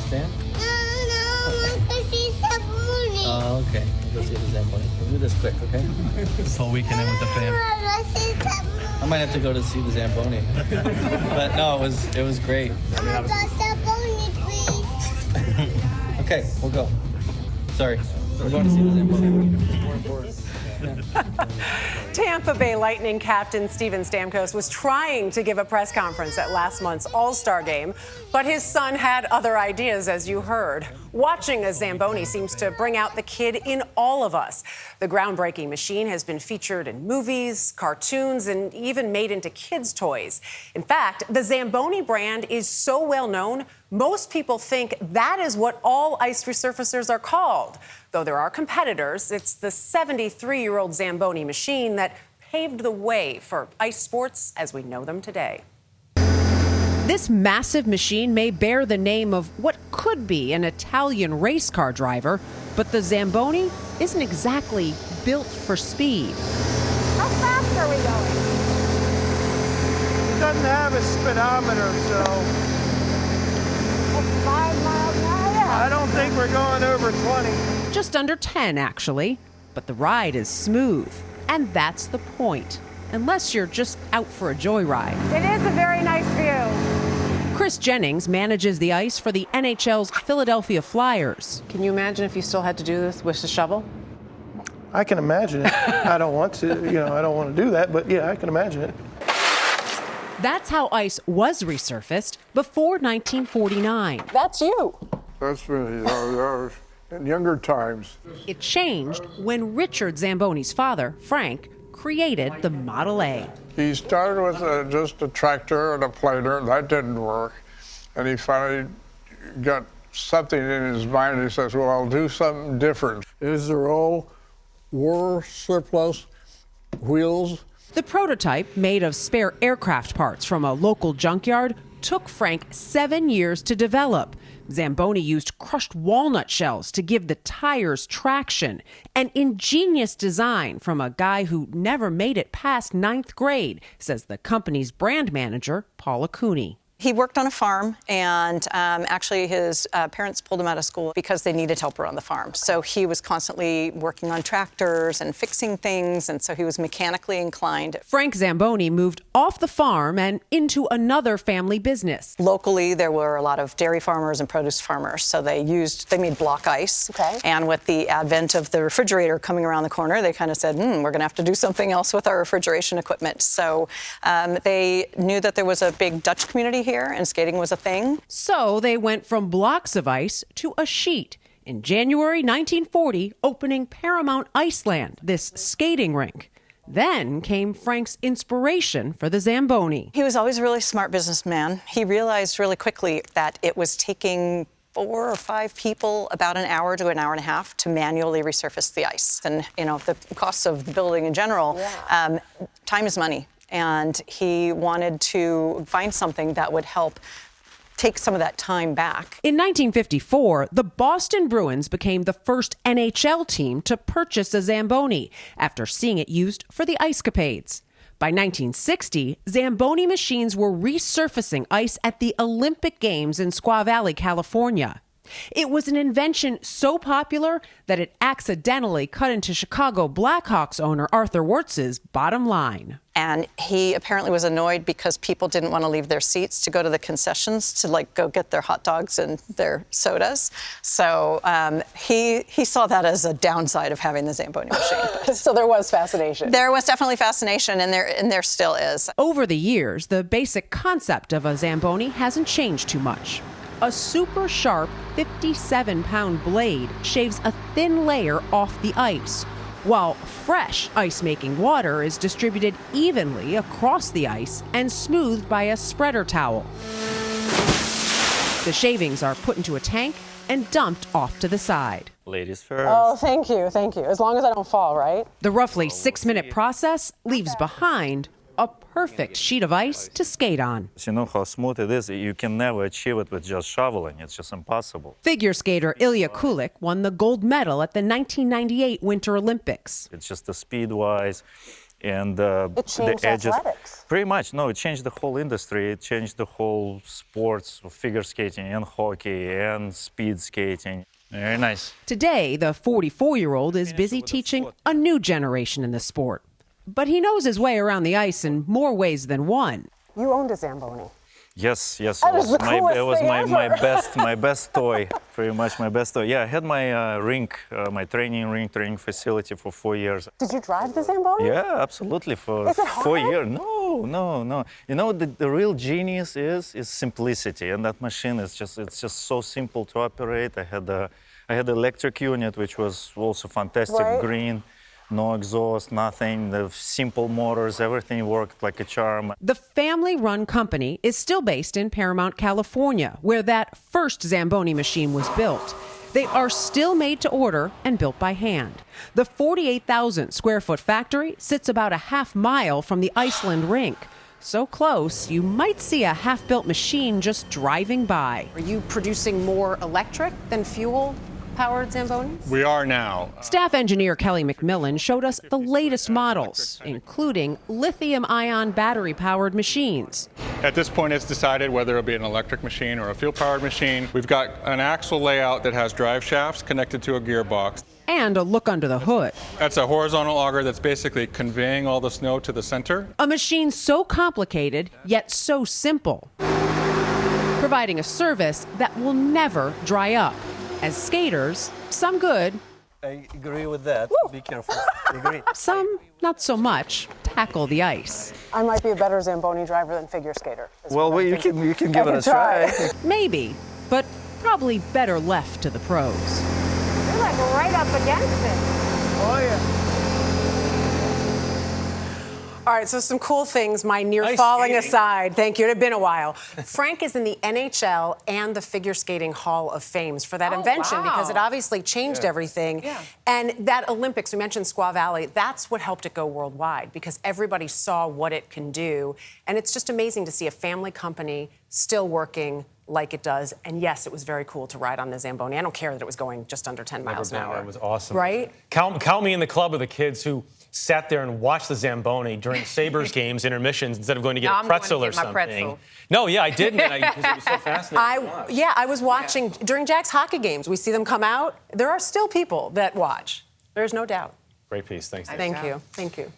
stand? No, I want to see Zamboni. Oh, okay. We'll go see the Zamboni. We'll do this quick, okay? This whole weekend in with the fam. I want to see Zamboni. I might have to go to see the Zamboni. But no, it was great. I want Zamboni, please. Okay, we'll go. Sorry. We're going to see the Zamboni. Tampa Bay Lightning captain Steven Stamkos was trying to give a press conference at last month's All-Star game, but his son had other ideas, as you heard. Watching a Zamboni seems to bring out the kid in all of us. The groundbreaking machine has been featured in movies, cartoons, and even made into kids' toys. In fact, the Zamboni brand is so well known, most people think that is what all ice resurfacers are called. Though there are competitors, it's the 73-year-old Zamboni machine that paved the way for ice sports as we know them today. This massive machine may bear the name of what could be an Italian race car driver, but the Zamboni isn't exactly built for speed. How fast are we going? It doesn't have a speedometer, so 5 miles an hour? I don't think we're going over 20. Just under 10, actually. But the ride is smooth. And that's the point. Unless you're just out for a joyride. It is a very nice view. Chris Jennings manages the ice for the NHL's Philadelphia Flyers. Can you imagine if you still had to do this with a shovel? I can imagine it. I don't want to, I don't want to do that, but yeah, I can imagine it. That's how ice was resurfaced before 1949. That's you. That's me, in younger times. It changed when Richard Zamboni's father, Frank, created the Model A. He started with just a tractor and a planer. That didn't work. And he finally got something in his mind. He says, well, I'll do something different. These are all war surplus wheels. The prototype, made of spare aircraft parts from a local junkyard, took Frank 7 years to develop. Zamboni used crushed walnut shells to give the tires traction. An ingenious design from a guy who never made it past 9th grade, says the company's brand manager, Paula Cooney. He worked on a farm, and actually his parents pulled him out of school because they needed help around the farm. So he was constantly working on tractors and fixing things, and so he was mechanically inclined. Frank Zamboni moved off the farm and into another family business. Locally, there were a lot of dairy farmers and produce farmers, so they made block ice. Okay. And with the advent of the refrigerator coming around the corner, they kind of said, we're going to have to do something else with our refrigeration equipment. So they knew that there was a big Dutch community here, and skating was a thing. So they went from blocks of ice to a sheet. In January 1940, opening Paramount Iceland, this skating rink. Then came Frank's inspiration for the Zamboni. He was always a really smart businessman. He realized really quickly that it was taking 4 or 5 people about an hour to an hour and a half to manually resurface the ice. And, the costs of the building in general, time is money. And he wanted to find something that would help take some of that time back. In 1954, the Boston Bruins became the first NHL team to purchase a Zamboni after seeing it used for the ice capades. By 1960, Zamboni machines were resurfacing ice at the Olympic Games in Squaw Valley, California. It was an invention so popular that it accidentally cut into Chicago Blackhawks owner Arthur Wirtz's bottom line. And he apparently was annoyed because people didn't want to leave their seats to go to the concessions to go get their hot dogs and their sodas. So he saw that as a downside of having the Zamboni machine. So there was fascination. There was definitely fascination, and there still is. Over the years, the basic concept of a Zamboni hasn't changed too much. A super sharp 57-pound blade shaves a thin layer off the ice, while fresh ice-making water is distributed evenly across the ice and smoothed by a spreader towel. The shavings are put into a tank and dumped off to the side. Ladies first. Oh, thank you. As long as I don't fall, right? The roughly 6-minute process leaves behind a perfect sheet of ice to skate on. You know how smooth it is. You can never achieve it with just shoveling. It's just impossible. Figure skater Ilya Kulik won the gold medal at the 1998 Winter Olympics. It's just the speed-wise, and It changed the edges. athletics. Pretty much, no, it changed the whole industry. It changed the whole sports of figure skating and hockey and speed skating. Very nice. Today, the 44-year-old is busy teaching a new generation in the sport. But he knows his way around the ice in more ways than one. You owned a Zamboni. Yes, yes. That is the coolest it was thing my best toy, pretty much my best toy. Yeah, I had my rink, my training facility for 4 years. Did you drive the Zamboni? Yeah, absolutely, for Is it 4 hard? years. No. You know, the real genius is simplicity, and that machine is it's just so simple to operate. I had the electric unit, which was also fantastic, Right. green. No exhaust, nothing, the simple motors, everything worked like a charm. The family-run company is still based in Paramount, California, where that first Zamboni machine was built. They are still made to order and built by hand. The 48,000-square-foot factory sits about a half mile from the Iceland rink. So close, you might see a half-built machine just driving by. Are you producing more electric than fuel-powered Zambonis? We are now. Staff engineer Kelly McMillan showed us the latest models, including lithium-ion battery-powered machines. At this point, it's decided whether it'll be an electric machine or a fuel-powered machine. We've got an axle layout that has drive shafts connected to a gearbox. And a look under the hood. That's a horizontal auger that's basically conveying all the snow to the center. A machine so complicated, yet so simple. Providing a service that will never dry up. As skaters, some good, I agree with that. Be careful. I agree. some not so much, tackle the ice. I might be a better Zamboni driver than figure skater. is Well, what I'm you thinking. can give I it could a try. Maybe, but probably better left to the pros. You're like right up against it. Oh, yeah. All right, so some cool things, my near falling aside. Thank you, it had been a while. Frank is in the NHL and the Figure Skating Hall of Fame for that invention because it obviously changed everything. Yeah. And that Olympics, we mentioned Squaw Valley, that's what helped it go worldwide because everybody saw what it can do. And it's just amazing to see a family company still working like it does. And yes, it was very cool to ride on the Zamboni. I don't care that it was going just under 10 miles an hour. It was awesome. Right? Count me in the club of the kids who sat there and watched the Zamboni during Sabres games, intermissions, instead of going to get a pretzel or something. Pretzel. No, yeah, I didn't, because it was so fascinating. I was watching during Jack's hockey games. We see them come out. There are still people that watch. There's no doubt. Great piece. Thanks. Thank you. Thank you.